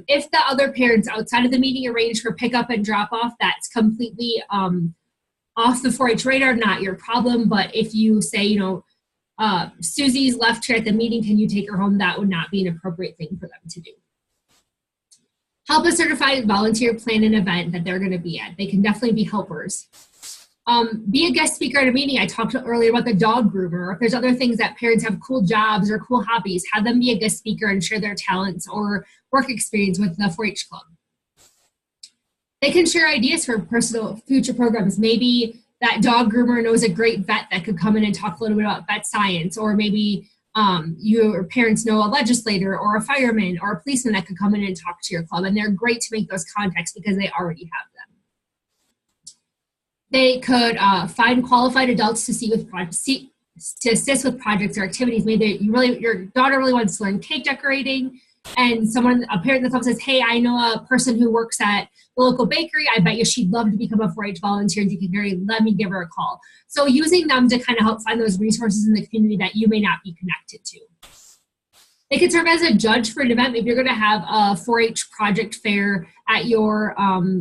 If the other parents outside of the meeting arrange for pickup and drop off, that's completely off the 4-H radar, not your problem. But if you say, Susie's left here at the meeting, can you take her home? That would not be an appropriate thing for them to do. Help a certified volunteer plan an event that they're going to be at. They can definitely be helpers. Be a guest speaker at a meeting. I talked earlier about the dog groomer. If there's other things that parents have cool jobs or cool hobbies, have them be a guest speaker and share their talents or work experience with the 4-H club. They can share ideas for personal future programs. Maybe that dog groomer knows a great vet that could come in and talk a little bit about vet science, or maybe your parents know a legislator or a fireman or a policeman that could come in and talk to your club, and they're great to make those contacts because they already have them. They could find qualified adults to assist with projects or activities. Maybe your daughter really wants to learn cake decorating, and a parent in the club says, hey, I know a person who works at the local bakery. I bet you she'd love to become a 4-H volunteer and Deacon let me give her a call. So using them to kind of help find those resources in the community that you may not be connected to. They could serve as a judge for an event. If you're going to have a 4-H project fair at your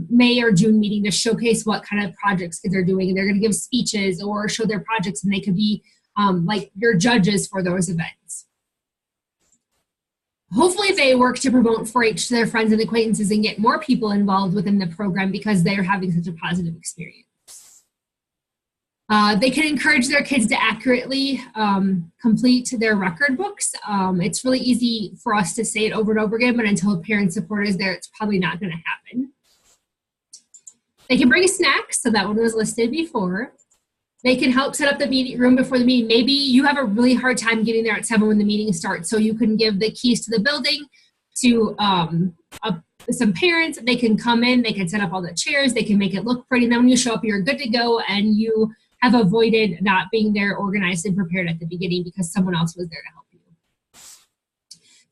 May or June meeting to showcase what kind of projects kids are doing, and they're going to give speeches or show their projects, and they could be like your judges for those events. Hopefully they work to promote 4-H to their friends and acquaintances and get more people involved within the program because they're having such a positive experience. They can encourage their kids to accurately complete their record books. It's really easy for us to say it over and over again, but until parent support is there, it's probably not going to happen. They can bring a snack, so that one was listed before. They can help set up the meeting room before the meeting. Maybe you have a really hard time getting there at 7 when the meeting starts, so you can give the keys to the building to some parents. They can come in, they can set up all the chairs, they can make it look pretty, and then when you show up, you're good to go, and you have avoided not being there organized and prepared at the beginning because someone else was there to help you.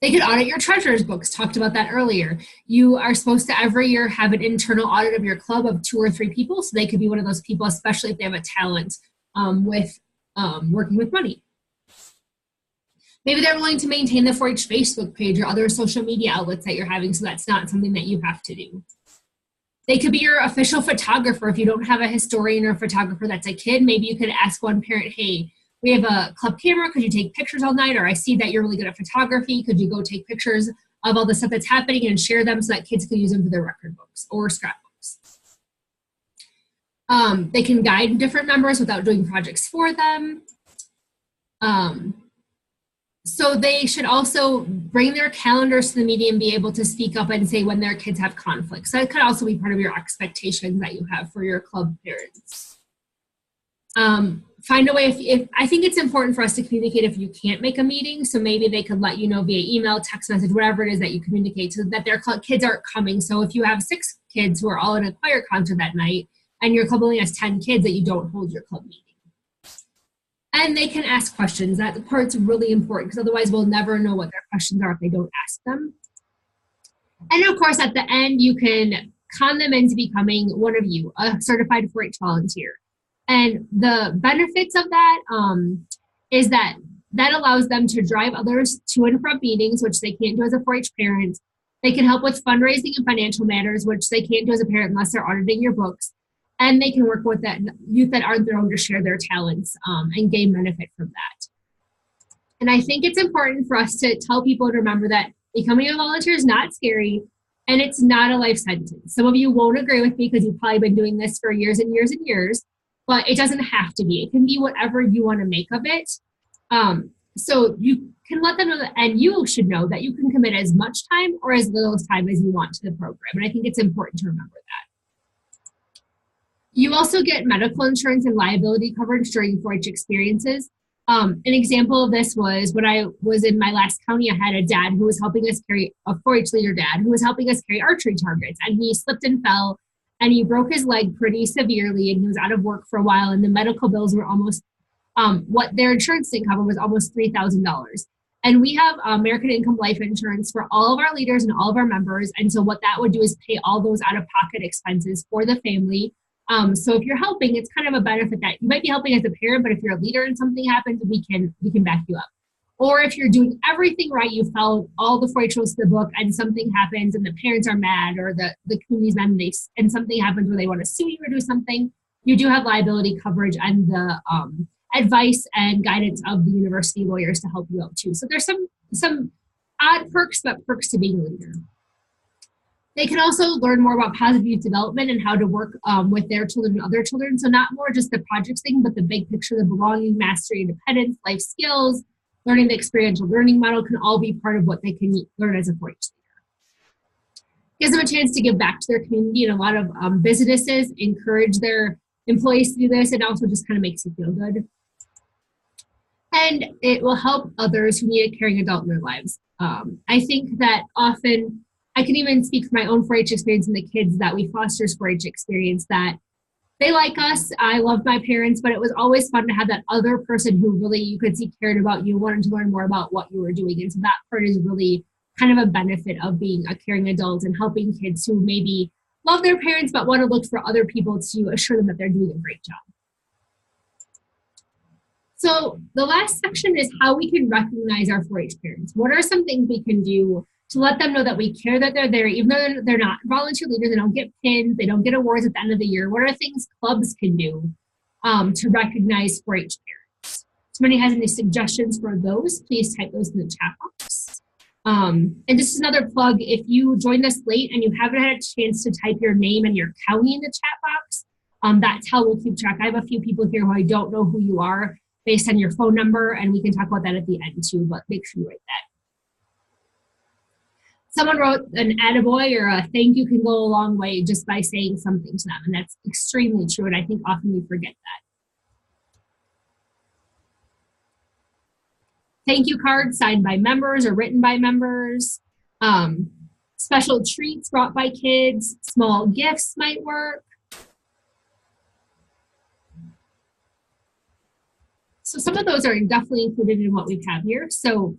They could audit your treasurer's books, talked about that earlier. You are supposed to every year have an internal audit of your club of 2 or 3 people, so they could be one of those people, especially if they have a talent with working with money. Maybe they're willing to maintain the 4-H Facebook page or other social media outlets that you're having, so that's not something that you have to do. They could be your official photographer. If you don't have a historian or a photographer that's a kid, maybe you could ask one parent, hey, we have a club camera. Could you take pictures all night? Or I see that you're really good at photography. Could you go take pictures of all the stuff that's happening and share them so that kids can use them for their record books or scrapbooks? They can guide different members without doing projects for them. So they should also bring their calendars to the meeting and be able to speak up and say when their kids have conflicts. So that could also be part of your expectations that you have for your club parents. Find a way, if I think it's important for us to communicate if you can't make a meeting, so maybe they could let you know via email, text message, whatever it is that you communicate so that their kids aren't coming. So if you have 6 kids who are all in a choir concert that night and your club only has 10 kids, that you don't hold your club meeting. And they can ask questions. That part's really important because otherwise we'll never know what their questions are if they don't ask them. And of course, at the end, you can con them into becoming one of you, a certified 4-H volunteer. And the benefits of that is that allows them to drive others to and from meetings, which they can't do as a 4-H parent. They can help with fundraising and financial matters, which they can't do as a parent unless they're auditing your books. And they can work with that youth that aren't their own to share their talents and gain benefit from that. And I think it's important for us to tell people to remember that becoming a volunteer is not scary and it's not a life sentence. Some of you won't agree with me because you've probably been doing this for years and years and years. but it doesn't have to be. It can be whatever you want to make of it. So you can let them know that, and you should know that you can commit as much time or as little time as you want to the program. And I think it's important to remember that. You also get medical insurance and liability coverage during 4-H experiences. An example of this was when I was in my last county, I had a dad who was helping us carry, a 4-H leader dad, who was helping us carry archery targets, and he slipped and fell, and he broke his leg pretty severely, and he was out of work for a while, and the medical bills were almost, what their insurance didn't cover was almost $3,000. And we have American Income Life Insurance for all of our leaders and all of our members, and so what that would do is pay all those out-of-pocket expenses for the family. So if you're helping, it's kind of a benefit that you might be helping as a parent, but if you're a leader and something happens, we can back you up. Or if you're doing everything right, you followed all the 4-H rules of the book, and something happens and the parents are mad, or the community's mad, and something happens where they want to sue you or do something, you do have liability coverage and the advice and guidance of the university lawyers to help you out too. So there's some odd perks, but perks to being a leader. They can also learn more about positive youth development and how to work with their children and other children. So not more just the projects thing, but the big picture, the belonging, mastery, independence, life skills, learning the experiential learning model can all be part of what they can learn as a 4-H leader. Gives them a chance to give back to their community, and a lot of businesses encourage their employees to do this. It also just kind of makes you feel good. And it will help others who need a caring adult in their lives. I think that often, I can even speak for my own 4-H experience and the kids that we foster's 4-H experience, that they like us. I love my parents, but it was always fun to have that other person who really you could see cared about you, wanted to learn more about what you were doing. And so that part is really kind of a benefit of being a caring adult and helping kids who maybe love their parents but want to look for other people to assure them that they're doing a great job. So the last section is how we can recognize our 4-H parents. What are some things we can do to let them know that we care that they're there, even though they're not volunteer leaders, they don't get pins, they don't get awards at the end of the year? What are things clubs can do to recognize 4-H parents? If somebody has any suggestions for those, please type those in the chat box. And just another plug, if you joined us late and you haven't had a chance to type your name and your county in the chat box, that's how we'll keep track. I have a few people here who I don't know who you are based on your phone number, and we can talk about that at the end too, but make sure you write that. Someone wrote an attaboy or a thank you can go a long way just by saying something to them, and that's extremely true, and I think often we forget that. Thank you cards signed by members or written by members. Special treats brought by kids. Small gifts might work. So some of those are definitely included in what we have here. So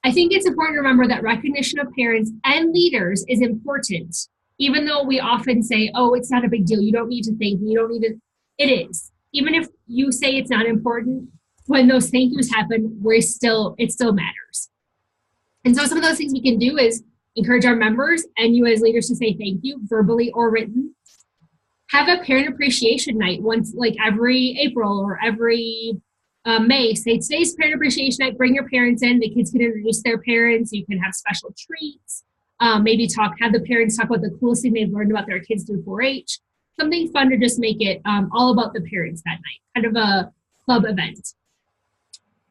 I think it's important to remember that recognition of parents and leaders is important, even though we often say, oh, it's not a big deal. You don't need to thank me. You don't need to. It is. Even if you say it's not important, when those thank yous happen, it still matters. And so some of those things we can do is encourage our members and you as leaders to say thank you, verbally or written. Have a parent appreciation night once, like every April or every May. Say today's parent appreciation night, bring your parents in, the kids can introduce their parents, you can have special treats, maybe have the parents talk about the coolest thing they've learned about their kids through 4-H. Something fun to just make it all about the parents that night, kind of a club event.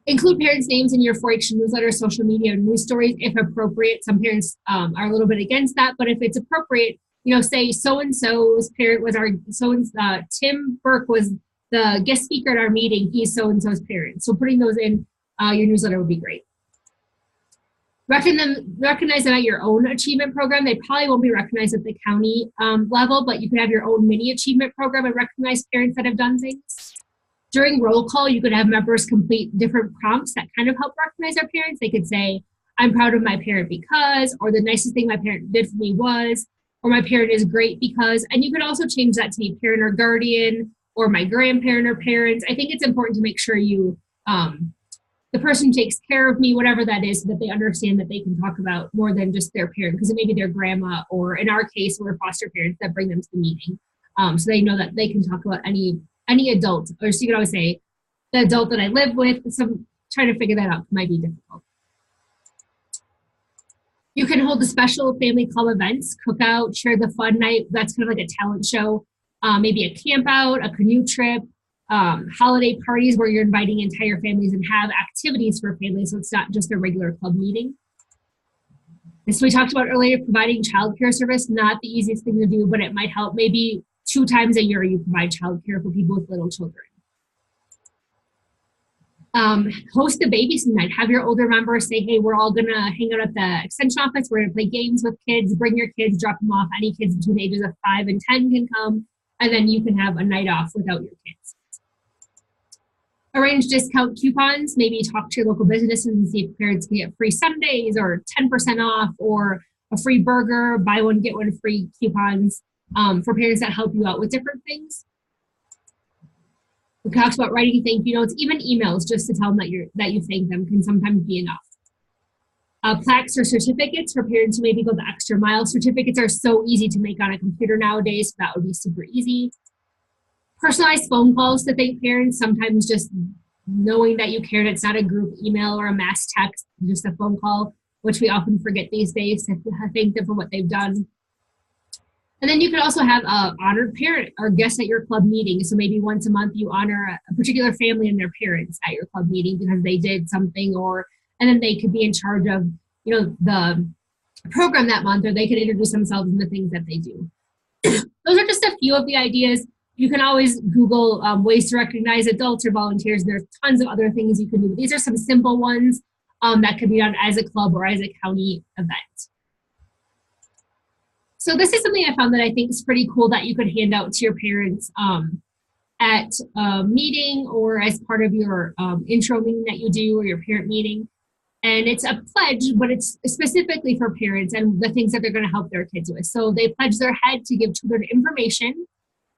Include parents' names in your 4-H newsletter, social media, news stories if appropriate. Some parents are a little bit against that, but if it's appropriate, say so-and-so's parent was Tim Burke was the guest speaker at our meeting, he's so-and-so's parent. So putting those in your newsletter would be great. Recognize them at your own achievement program. They probably won't be recognized at the county level, but you could have your own mini achievement program and recognize parents that have done things. During roll call, you could have members complete different prompts that kind of help recognize their parents. They could say, I'm proud of my parent because, or the nicest thing my parent did for me was, or my parent is great because, and you could also change that to be parent or guardian, or my grandparent or parents. I think it's important to make sure you, the person who takes care of me, whatever that is, so that they understand that they can talk about more than just their parent, because it may be their grandma, or in our case, we're foster parents that bring them to the meeting. So they know that they can talk about any adult, or so you could always say, the adult that I live with. Trying to figure that out might be difficult. You can hold the special family club events, cookout, share the fun night. That's kind of like a talent show. Maybe a camp out, a canoe trip, holiday parties where you're inviting entire families and have activities for families, so it's not just a regular club meeting. And so we talked about earlier, providing childcare service, not the easiest thing to do, but it might help. Maybe 2 times a year you provide childcare for people with little children. Host a babysitting night. Have your older members say, hey, we're all gonna hang out at the extension office. We're gonna play games with kids. Bring your kids, drop them off. Any kids between the ages of 5 and 10 can come, and then you can have a night off without your kids. Arrange discount coupons. Maybe talk to your local businesses and see if parents can get free Sundays or 10% off or a free burger, buy one, get one free coupons for parents that help you out with different things. We talked about writing thank you notes, even emails, just to tell them that you thank them can sometimes be enough. Plaques or certificates for parents who maybe go the extra mile. Certificates are so easy to make on a computer nowadays, so that would be super easy. Personalized phone calls to thank parents, sometimes just knowing that you cared. It's not a group email or a mass text, just a phone call, which we often forget these days to thank them for what they've done. And then you could also have an honored parent or guest at your club meeting. So maybe once a month you honor a particular family and their parents at your club meeting because they did something, and then they could be in charge of, the program that month, or they could introduce themselves and the things that they do. Those are just a few of the ideas. You can always Google ways to recognize adults or volunteers. There's tons of other things you can do. These are some simple ones that can be done as a club or as a county event. So this is something I found that I think is pretty cool that you could hand out to your parents at a meeting or as part of your intro meeting that you do or your parent meeting. And it's a pledge, but it's specifically for parents and the things that they're going to help their kids with. So they pledge their head to give children information,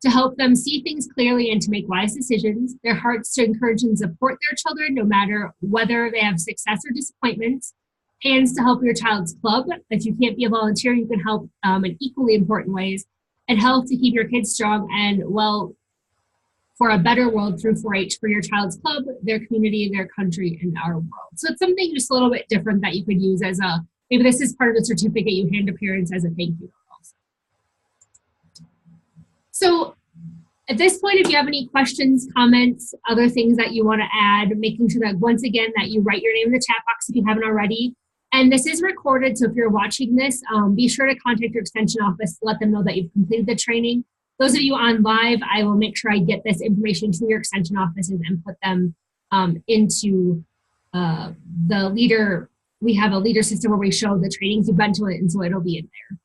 to help them see things clearly and to make wise decisions, their hearts to encourage and support their children no matter whether they have success or disappointments, hands to help your child's club. If you can't be a volunteer, you can help in equally important ways, and health to keep your kids strong and well for a better world through 4-H for your child's club, their community, their country, and our world. So it's something just a little bit different that you could use as maybe this is part of the certificate you hand to parents as a thank you also. So at this point, if you have any questions, comments, other things that you want to add, making sure that once again that you write your name in the chat box if you haven't already. And this is recorded, so if you're watching this, be sure to contact your extension office to let them know that you've completed the training. Those of you on live, I will make sure I get this information to your extension offices and put them into the leader. We have a leader system where we show the trainings you've been to it, and so it'll be in there.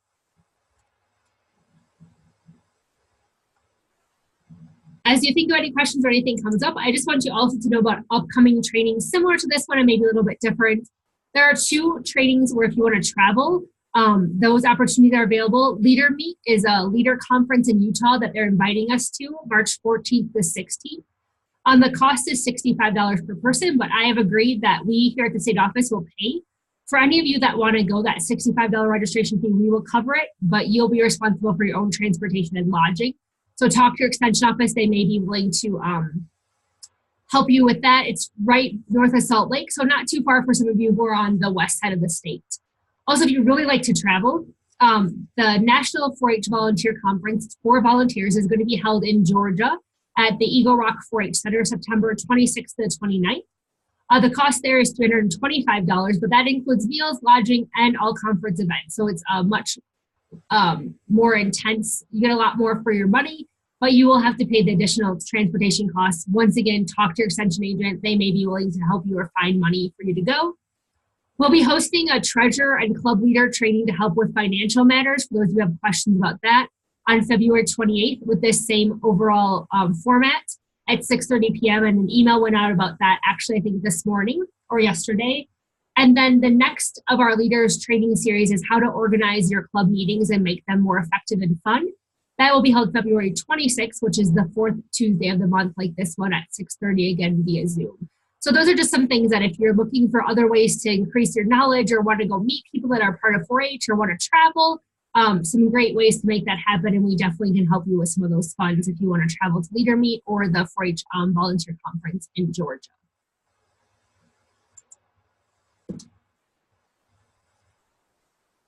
As you think of any questions or anything comes up, I just want you also to know about upcoming trainings similar to this one and maybe a little bit different. There are 2 trainings where if you want to travel, those opportunities are available. Leader Meet is a leader conference in Utah that they're inviting us to, March 14th to 16th. The cost is $65 per person, but I have agreed that we here at the state office will pay. For any of you that want to go, that $65 registration fee, we will cover it, but you'll be responsible for your own transportation and lodging. So talk to your extension office. They may be willing to help you with that. It's right north of Salt Lake, so not too far for some of you who are on the west side of the state. Also, if you really like to travel, the National 4-H Volunteer Conference for volunteers is going to be held in Georgia at the Eagle Rock 4-H Center, September 26th to 29th. The cost there is $325, but that includes meals, lodging, and all conference events. So it's much more intense. You get a lot more for your money, but you will have to pay the additional transportation costs. Once again, talk to your extension agent. They may be willing to help you or find money for you to go. We'll be hosting a treasurer and club leader training to help with financial matters for those who have questions about that on February 28th with this same overall format at 6:30 p.m. And an email went out about that actually, I think this morning or yesterday. And then the next of our leaders training series is how to organize your club meetings and make them more effective and fun. That will be held February 26th, which is the 4th Tuesday of the month, like this one at 6:30 again via Zoom. So those are just some things that if you're looking for other ways to increase your knowledge or want to go meet people that are part of 4-H or want to travel, some great ways to make that happen. And we definitely can help you with some of those funds if you want to travel to Leader Meet or the 4-H Volunteer Conference in Georgia.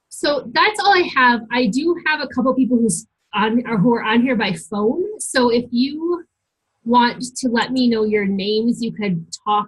So that's all I have. I do have a couple people who are on here by phone. So if you want to let me know your names, you could talk